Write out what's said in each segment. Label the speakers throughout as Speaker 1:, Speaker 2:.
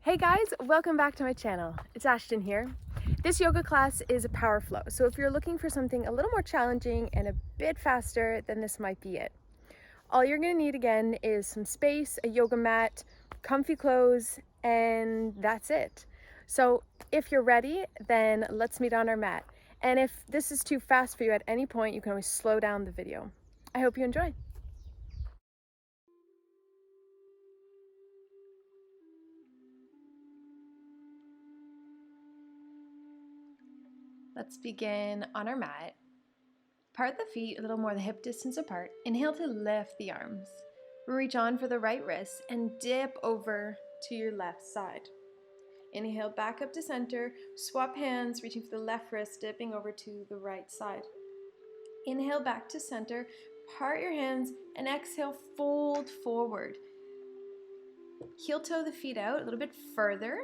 Speaker 1: Hey guys, welcome back to my channel. It's Ashton here. This yoga class is a power flow, so if you're looking for something a little more challenging and a bit faster, then this might be it. All you're gonna need again is some space, a yoga mat, comfy clothes, and that's it. So if you're ready, then let's meet on our mat. And if this is too fast for you at any point, you can always slow down the video. I hope you enjoy. Let's begin on our mat. Part the feet a little more the hip distance apart. Inhale to lift the arms. Reach on for the right wrist and dip over to your left side. Inhale back up to center. Swap hands, reaching for the left wrist, dipping over to the right side. Inhale back to center. Part your hands and exhale, fold forward. Heel toe the feet out a little bit further.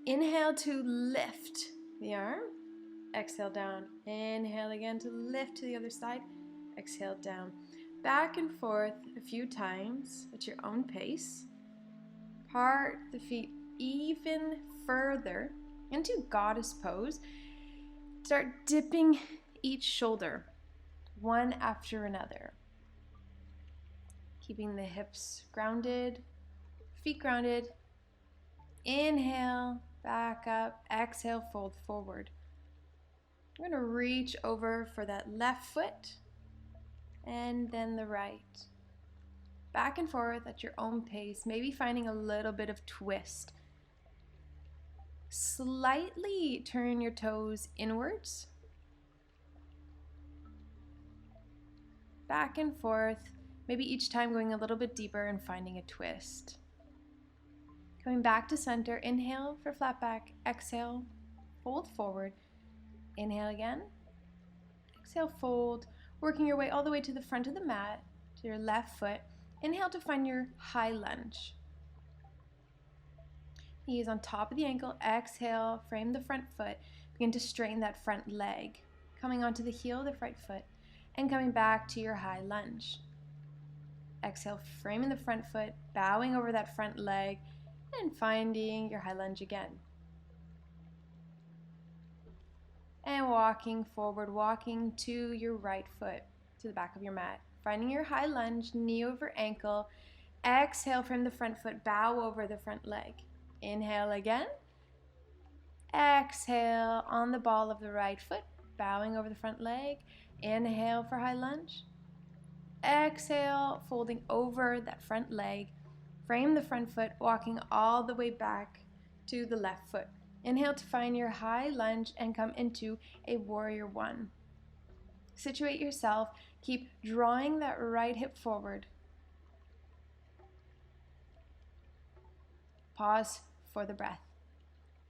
Speaker 1: Inhale to lift the arm. Exhale down. Inhale again to lift to the other side. Exhale down. Back and forth a few times at your own pace. Part the feet even further into goddess pose. Start dipping each shoulder one after another. Keeping the hips grounded, feet grounded. Inhale, back up. Exhale, fold forward. We're going to reach over for that left foot and then the right. Back and forth at your own pace, maybe finding a little bit of twist. Slightly turn your toes inwards. Back and forth, maybe each time going a little bit deeper and finding a twist. Coming back to center, inhale for flat back, exhale, fold forward. Inhale again, exhale, fold, working your way all the way to the front of the mat, to your left foot. Inhale to find your high lunge. Knees on top of the ankle, exhale, frame the front foot, begin to straighten that front leg. Coming onto the heel of the right foot, and coming back to your high lunge. Exhale, framing the front foot, bowing over that front leg, and finding your high lunge again. And walking forward, walking to your right foot, to the back of your mat. Finding your high lunge, knee over ankle. Exhale from the front foot, bow over the front leg. Inhale again. Exhale on the ball of the right foot, bowing over the front leg. Inhale for high lunge. Exhale, folding over that front leg. Frame the front foot, walking all the way back to the left foot. Inhale to find your high lunge and come into a warrior one. Situate yourself. Keep drawing that right hip forward. Pause for the breath.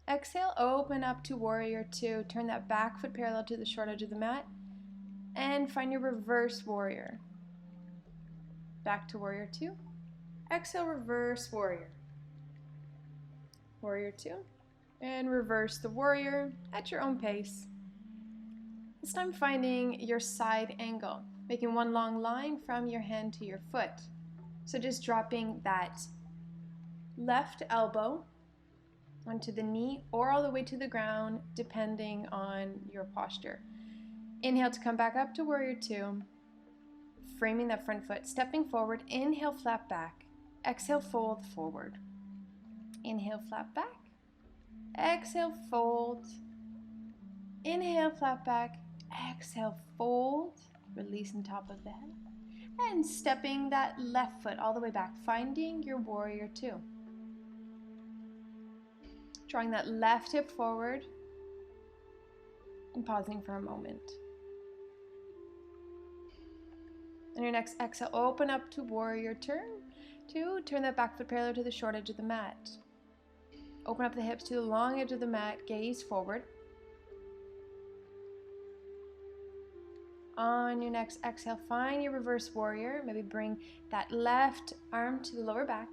Speaker 1: Exhale, open up to warrior two. Turn that back foot parallel to the short edge of the mat and find your reverse warrior. Back to warrior two. Exhale, reverse warrior. Warrior two. And reverse the warrior at your own pace. This time finding your side angle, making one long line from your hand to your foot. So just dropping that left elbow onto the knee or all the way to the ground, depending on your posture. Inhale to come back up to warrior two, framing that front foot, stepping forward. Inhale, flat back. Exhale, fold forward. Inhale, flat back. Exhale, fold. Inhale, flat back. Exhale, fold. Releasing top of the head. And stepping that left foot all the way back, finding your warrior two. Drawing that left hip forward and pausing for a moment. On your next exhale, open up to warrior two. Turn that back foot parallel to the short edge of the mat. Open up the hips to the long edge of the mat, gaze forward. On your next exhale, find your reverse warrior. Maybe bring that left arm to the lower back.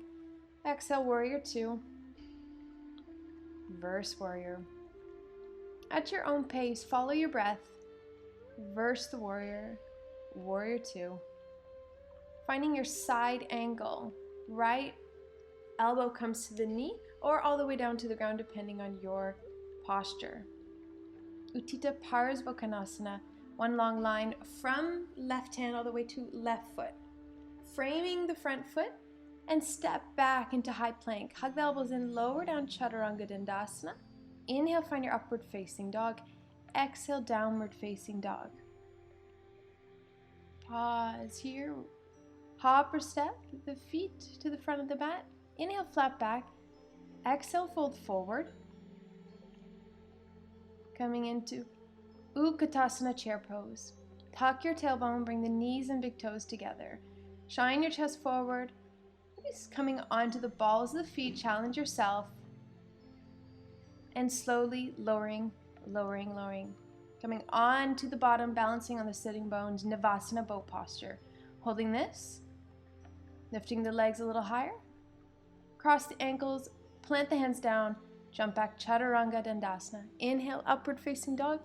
Speaker 1: Exhale, warrior two. Reverse warrior. At your own pace, follow your breath. Reverse the warrior. Warrior two. Finding your side angle. Right elbow comes to the knee or all the way down to the ground depending on your posture. Utthita Parsvakonasana, one long line from left hand all the way to left foot. Framing the front foot and step back into high plank. Hug the elbows in, lower down Chaturanga Dandasana. Inhale, find your upward facing dog. Exhale, downward facing dog. Pause here. Hop or step the feet to the front of the mat. Inhale, flat back. Exhale, fold forward. Coming into Utkatasana chair pose. Tuck your tailbone, bring the knees and big toes together. Shine your chest forward. Just coming onto the balls of the feet, challenge yourself. And slowly lowering. Coming on to the bottom, balancing on the sitting bones, Navasana boat posture. Holding this, lifting the legs a little higher. Cross the ankles, plant the hands down, jump back, Chaturanga Dandasana. Inhale, upward facing dog.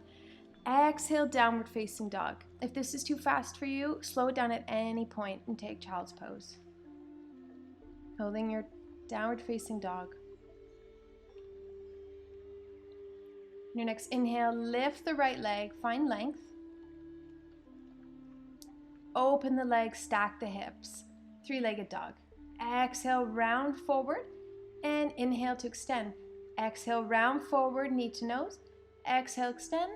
Speaker 1: Exhale, downward facing dog. If this is too fast for you, slow it down at any point and take child's pose. Holding your downward facing dog. Your next inhale, lift the right leg, find length. Open the legs, stack the hips. Three-legged dog. Exhale, round forward and inhale to extend. Exhale, round forward, knee to nose. Exhale, extend.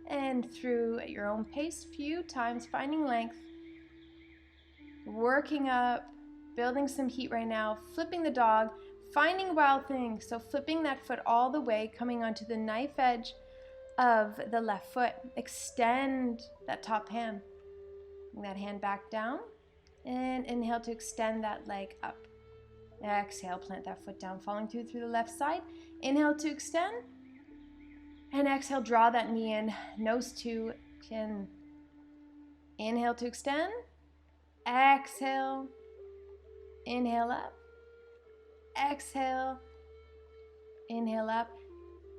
Speaker 1: And through at your own pace, few times, finding length. Working up, building some heat right now. Flipping the dog, finding wild thing. So flipping that foot all the way, coming onto the knife edge of the left foot. Extend that top hand. Bring that hand back down. And inhale to extend that leg up. Exhale, plant that foot down, falling through the left side. Inhale to extend. And exhale, draw that knee in, nose to chin. Inhale to extend. Exhale. Inhale up. Exhale. Inhale up.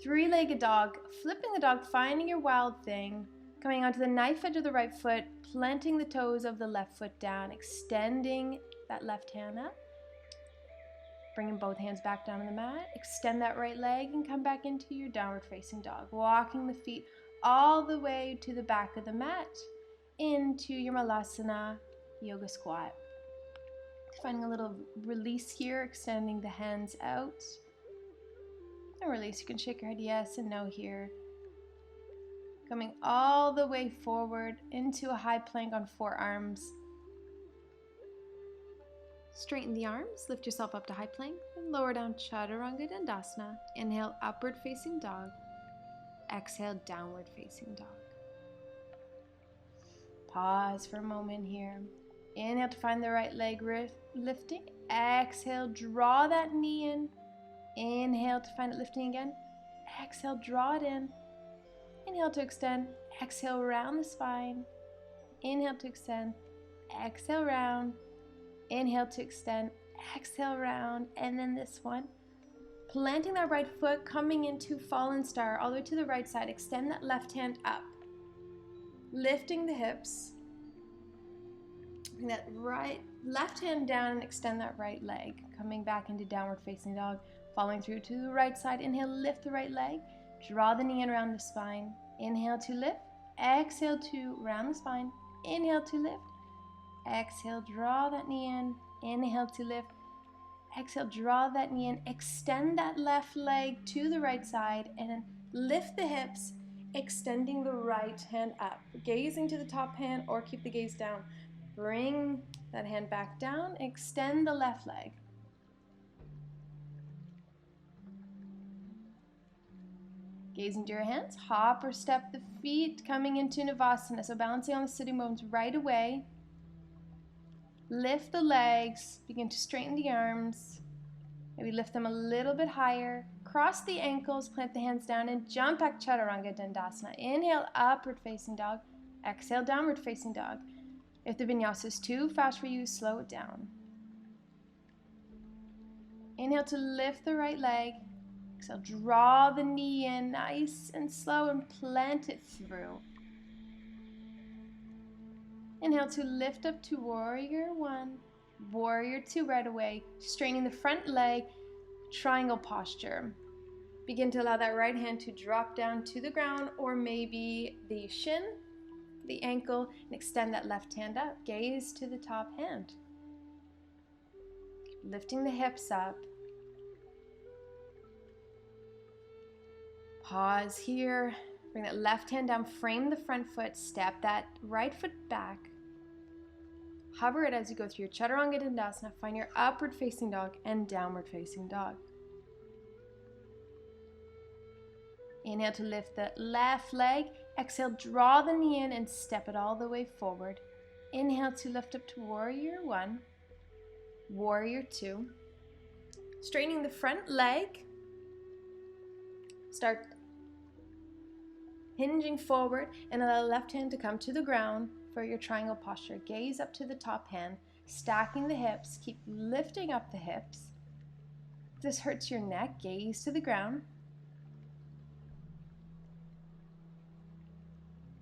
Speaker 1: Three-legged dog. Flipping the dog, finding your wild thing. Coming onto the knife edge of the right foot, planting the toes of the left foot down, extending that left hand up. Bringing both hands back down on the mat. Extend that right leg and come back into your downward facing dog. Walking the feet all the way to the back of the mat into your Malasana yoga squat. Finding a little release here, extending the hands out. And release. You can shake your head yes and no here. Coming all the way forward into a high plank on forearms. Straighten the arms, lift yourself up to high plank, and lower down Chaturanga Dandasana. Inhale, upward facing dog. Exhale, downward facing dog. Pause for a moment here. Inhale to find the right leg lifting. Exhale, draw that knee in. Inhale to find it lifting again. Exhale, draw it in. Inhale to extend. Exhale, round the spine. Inhale to extend. Exhale, round. Inhale to extend, exhale round, and then this one. Planting that right foot, coming into fallen star, all the way to the right side. Extend that left hand up. Lifting the hips. Bring that left hand down and extend that right leg. Coming back into downward facing dog. Following through to the right side. Inhale, lift the right leg. Draw the knee in around the spine. Inhale to lift. Exhale to round the spine. Inhale to lift. Exhale, draw that knee in. Inhale to lift. Exhale, draw that knee in. Extend that left leg to the right side and then lift the hips, extending the right hand up. Gazing to the top hand or keep the gaze down. Bring that hand back down. Extend the left leg. Gaze into your hands. Hop or step the feet coming into Navasana. So balancing on the sitting bones right away. Lift the legs, begin to straighten the arms. Maybe lift them a little bit higher. Cross the ankles, plant the hands down, and jump back Chaturanga Dandasana. Inhale, upward facing dog. Exhale, downward facing dog. If the vinyasa is too fast for you, slow it down. Inhale to lift the right leg. Exhale, draw the knee in nice and slow and plant it through. Inhale to lift up to warrior one, warrior two right away, straightening the front leg, triangle posture. Begin to allow that right hand to drop down to the ground, or maybe the shin, the ankle, and extend that left hand up. Gaze to the top hand. Lifting the hips up. Pause here. Bring that left hand down, frame the front foot, step that right foot back. Hover it as you go through your Chaturanga Dandasana. Find your upward facing dog and downward facing dog. Inhale to lift the left leg. Exhale, draw the knee in and step it all the way forward. Inhale to lift up to Warrior 1, Warrior 2. Straightening the front leg. Start hinging forward and allow the left hand to come to the ground for your triangle posture. Gaze up to the top hand, stacking the hips. Keep lifting up the hips. If this hurts your neck, gaze to the ground.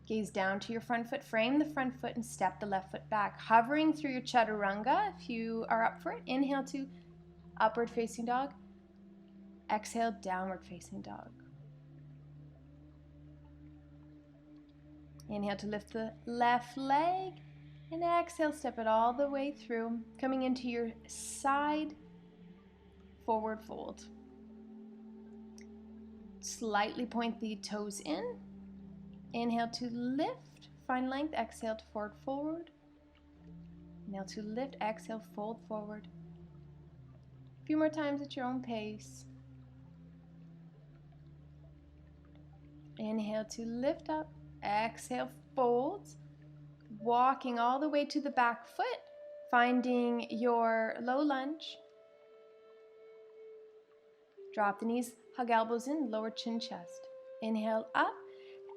Speaker 1: Gaze down to your front foot, frame the front foot, and step the left foot back. Hovering through your Chaturanga if you are up for it. Inhale to upward facing dog. Exhale, downward facing dog. Inhale to lift the left leg, and exhale, step it all the way through, coming into your side forward fold. Slightly point the toes in. Inhale to lift, find length, exhale to forward fold. Inhale to lift, exhale, fold forward. A few more times at your own pace. Inhale to lift up, exhale, fold. Walking all the way to the back foot, finding your low lunge. Drop the knees, hug elbows in, lower chin, chest. Inhale up.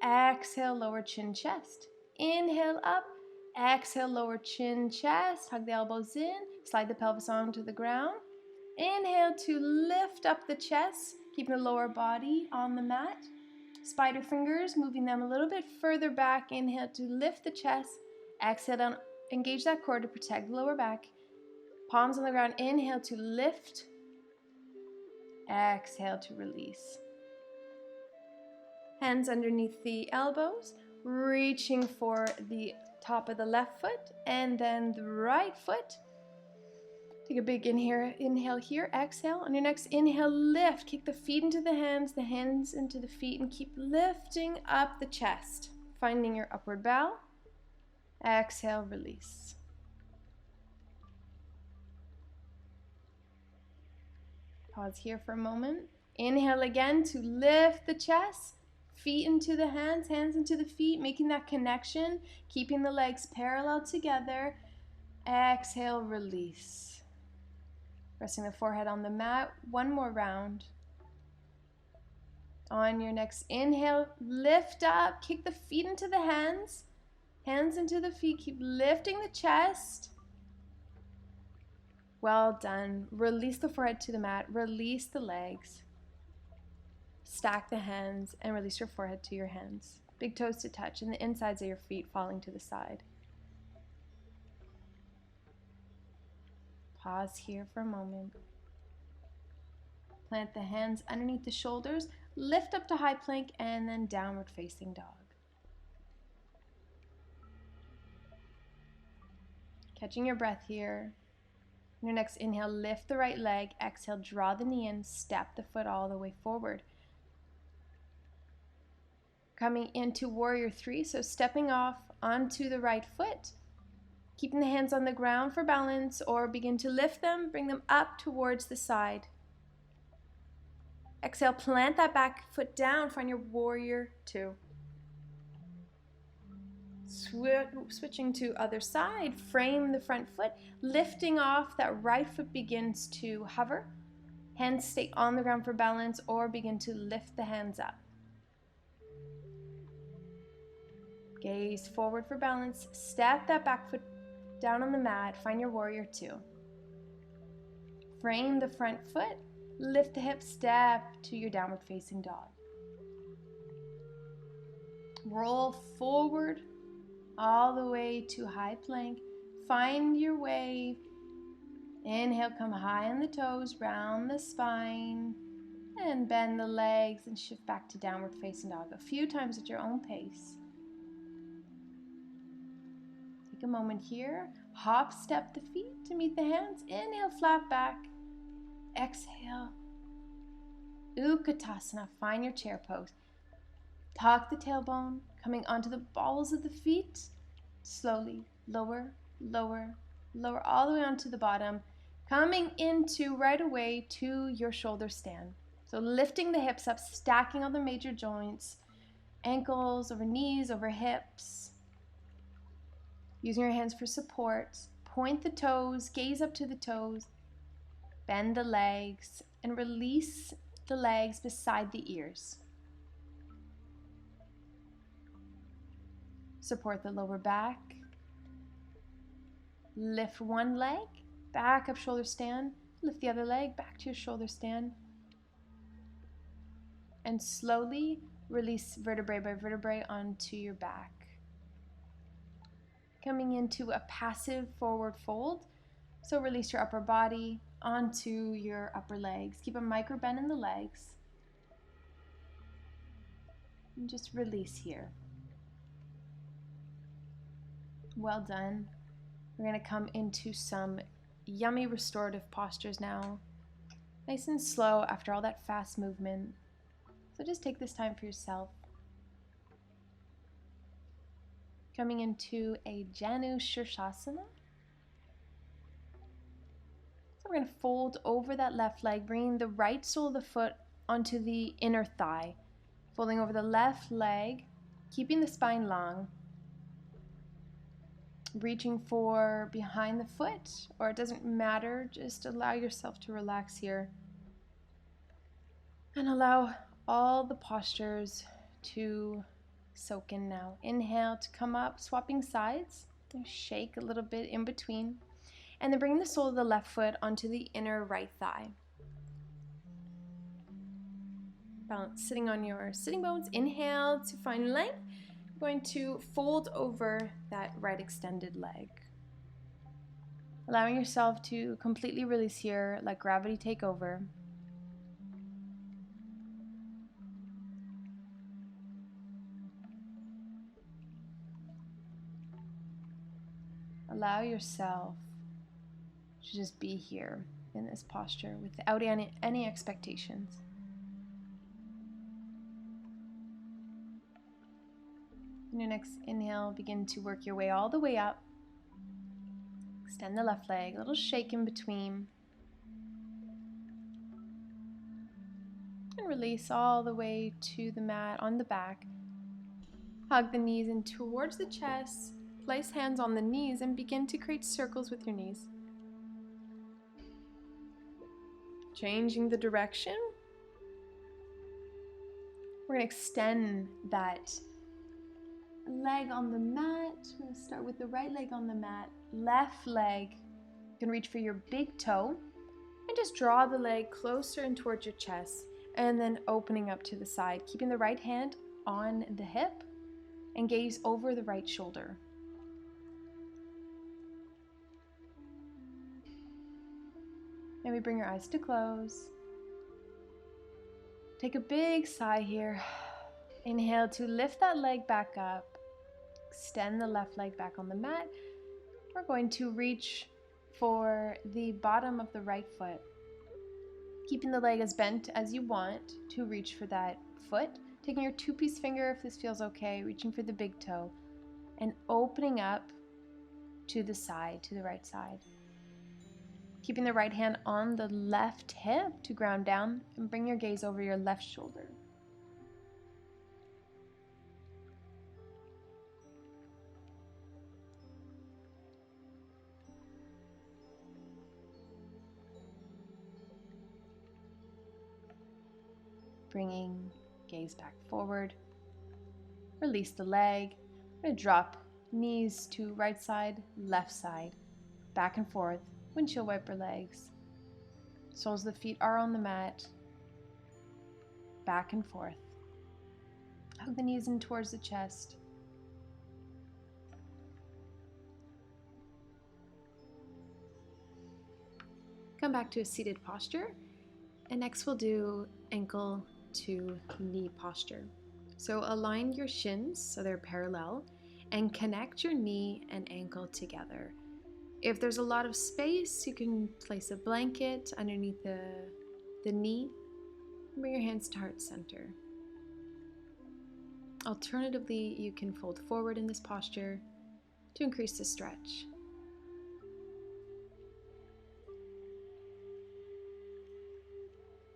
Speaker 1: Exhale, lower chin, chest. Inhale up. Exhale, lower chin, chest. Hug the elbows in. Slide the pelvis onto the ground. Inhale to lift up the chest, keeping the lower body on the mat. Spider fingers, moving them a little bit further back. Inhale to lift the chest. Exhale down. Engage that core to protect the lower back. Palms on the ground. Inhale to lift. Exhale to release. Hands underneath the elbows, reaching for the top of the left foot and then the right foot. Take a big inhale here, exhale. On your next inhale, lift. Kick the feet into the hands into the feet, and keep lifting up the chest. Finding your upward bow. Exhale, release. Pause here for a moment. Inhale again to lift the chest. Feet into the hands into the feet, making that connection, keeping the legs parallel together. Exhale, release. Resting the forehead on the mat. One more round. On your next inhale, lift up, kick the feet into the hands into the feet, keep lifting the chest. Well done. Release the forehead to the mat, release the legs. Stack the hands and release your forehead to your hands. Big toes to touch and the insides of your feet falling to the side. Pause here for a moment. Plant the hands underneath the shoulders, lift up to high plank, and then downward facing dog. Catching your breath here. On your next inhale, lift the right leg. Exhale, draw the knee in, step the foot all the way forward. Coming into Warrior 3, so stepping off onto the right foot, keeping the hands on the ground for balance, or begin to lift them, bring them up towards the side. Exhale, plant that back foot down, find your Warrior 2. Switching to other side, frame the front foot, lifting off, that right foot begins to hover. Hands stay on the ground for balance, or begin to lift the hands up. Gaze forward for balance. Step that back foot down on the mat. Find your Warrior 2. Frame the front foot. Lift the hips. Step to your downward facing dog. Roll forward all the way to high plank. Find your way Inhale, come high on the toes, round the spine, and bend the legs and shift back to downward facing dog a few times at your own pace. Take a moment here, hop, step the feet to meet the hands. Inhale, flat back. Exhale, Utkatasana, find your chair pose. Tuck the tailbone, coming onto the balls of the feet. Slowly, lower, lower, lower, all the way onto the bottom. Coming into right away to your shoulder stand. So lifting the hips up, stacking all the major joints, ankles over knees, over hips. Using your hands for support. Point the toes, gaze up to the toes. Bend the legs and release the legs beside the ears. Support the lower back. Lift one leg, back up shoulder stand. Lift the other leg, back to your shoulder stand. And slowly release vertebrae by vertebrae onto your back. Coming into a passive forward fold. So release your upper body onto your upper legs. Keep a micro bend in the legs. And just release here. Well done. We're going to come into some yummy restorative postures now. Nice and slow after all that fast movement. So just take this time for yourself. Coming into a Janu Shirshasana. So we're going to fold over that left leg, bringing the right sole of the foot onto the inner thigh. Folding over the left leg, keeping the spine long. Reaching for behind the foot, or it doesn't matter, just allow yourself to relax here. And allow all the postures to soak in now. Inhale to come up, swapping sides. Shake a little bit in between. And then bring the sole of the left foot onto the inner right thigh. Balance sitting on your sitting bones. Inhale to find length. Going to fold over that right extended leg. Allowing yourself to completely release here, let gravity take over. Allow yourself to just be here in this posture without any expectations. In your next inhale, begin to work your way all the way up. Extend the left leg, a little shake in between. And release all the way to the mat on the back. Hug the knees in towards the chest. Place hands on the knees and begin to create circles with your knees. Changing the direction. We're going to extend that leg on the mat. We're going to start with the right leg on the mat. Left leg, you can reach for your big toe and just draw the leg closer and towards your chest, and then opening up to the side, keeping the right hand on the hip and gaze over the right shoulder. And we bring your eyes to close. Take a big sigh here. Inhale to lift that leg back up. Extend the left leg back on the mat. We're going to reach for the bottom of the right foot. Keeping the leg as bent as you want to reach for that foot. Taking your two-piece finger if this feels okay, reaching for the big toe. And opening up to the side, to the right side. Keeping the right hand on the left hip to ground down and bring your gaze over your left shoulder. Bringing gaze back forward. Release the leg. I'm going to drop knees to right side, left side, back and forth, windshield wiper legs. Soles of the feet are on the mat, back and forth. Hug the knees in towards the chest. Come back to a seated posture. And next we'll do ankle to knee posture. So align your shins so they're parallel and connect your knee and ankle together. If there's a lot of space, you can place a blanket underneath the knee. Bring your hands to heart center. Alternatively, you can fold forward in this posture to increase the stretch.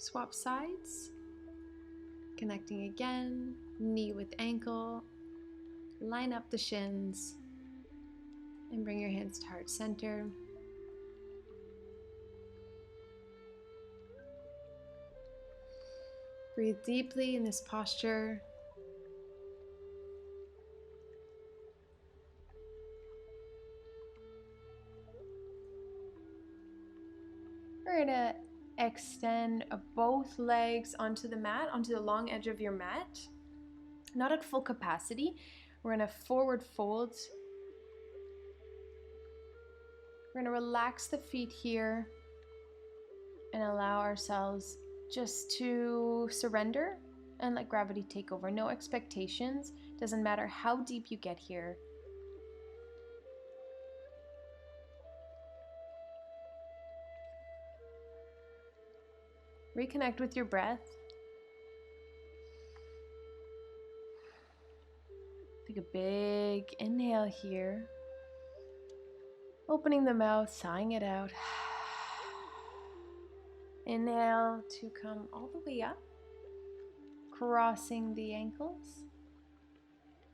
Speaker 1: Swap sides, connecting again, knee with ankle. Line up the shins and bring your hands to heart center. Breathe deeply in this posture. We're going to extend both legs onto the mat, onto the long edge of your mat. Not at full capacity. We're going to forward fold. We're going to relax the feet here and allow ourselves just to surrender and let gravity take over. No expectations. Doesn't matter how deep you get here. Reconnect with your breath. Take a big inhale here. Opening the mouth, sighing it out. Inhale to come all the way up. Crossing the ankles.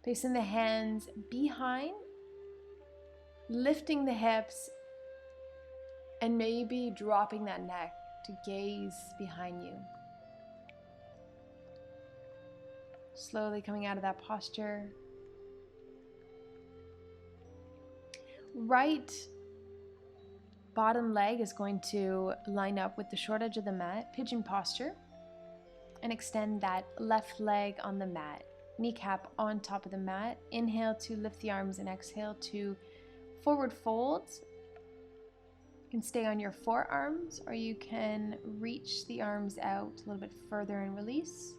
Speaker 1: Placing the hands behind. Lifting the hips. And maybe dropping that neck to gaze behind you. Slowly coming out of that posture. Right bottom leg is going to line up with the short edge of the mat, pigeon posture, and extend that left leg on the mat. Kneecap on top of the mat. Inhale to lift the arms and exhale to forward fold. You can stay on your forearms or you can reach the arms out a little bit further and release.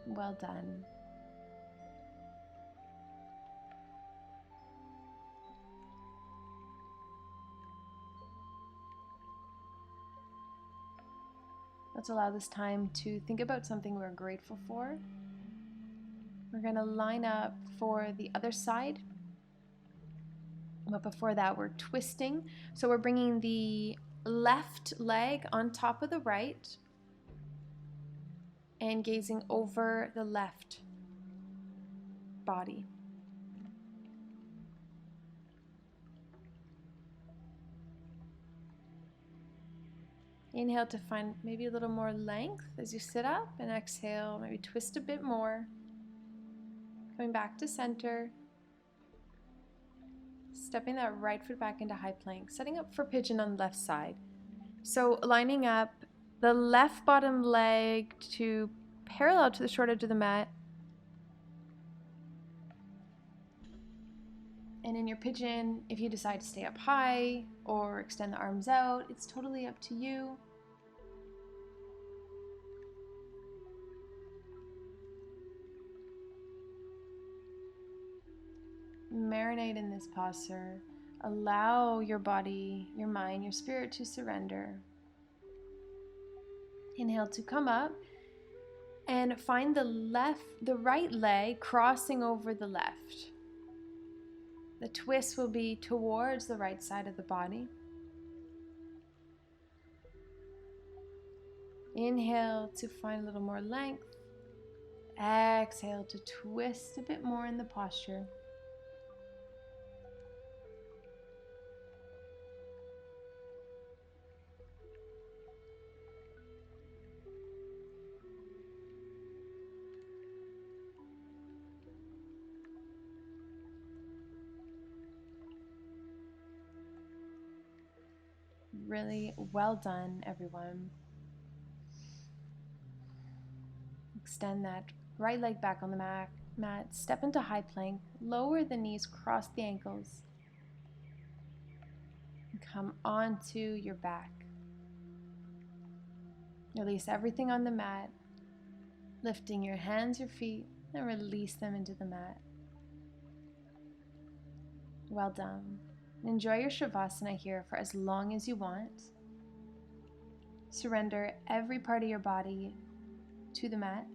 Speaker 1: Well done. Let's allow this time to think about something we're grateful for. We're going to line up for the other side. But before that, we're twisting. So we're bringing the left leg on top of the right and gazing over the left body. Inhale to find maybe a little more length as you sit up, and exhale, maybe twist a bit more. Coming back to center. Stepping that right foot back into high plank, setting up for pigeon on the left side. So lining up the left bottom leg to parallel to the short edge of the mat. And in your pigeon, if you decide to stay up high or extend the arms out, it's totally up to you. Marinate in this posture. Allow your body, your mind, your spirit to surrender. Inhale to come up and find the right leg crossing over the left. The twist will be towards the right side of the body. Inhale to find a little more length. Exhale to twist a bit more in the posture. Really well done, everyone. extend that right leg back on the mat. Step into high plank, lower the knees, cross the ankles, and come onto your back. Release everything on the mat, lifting your hands, your feet, and release them into the mat. Well done. Enjoy your Shavasana here for as long as you want. Surrender every part of your body to the mat.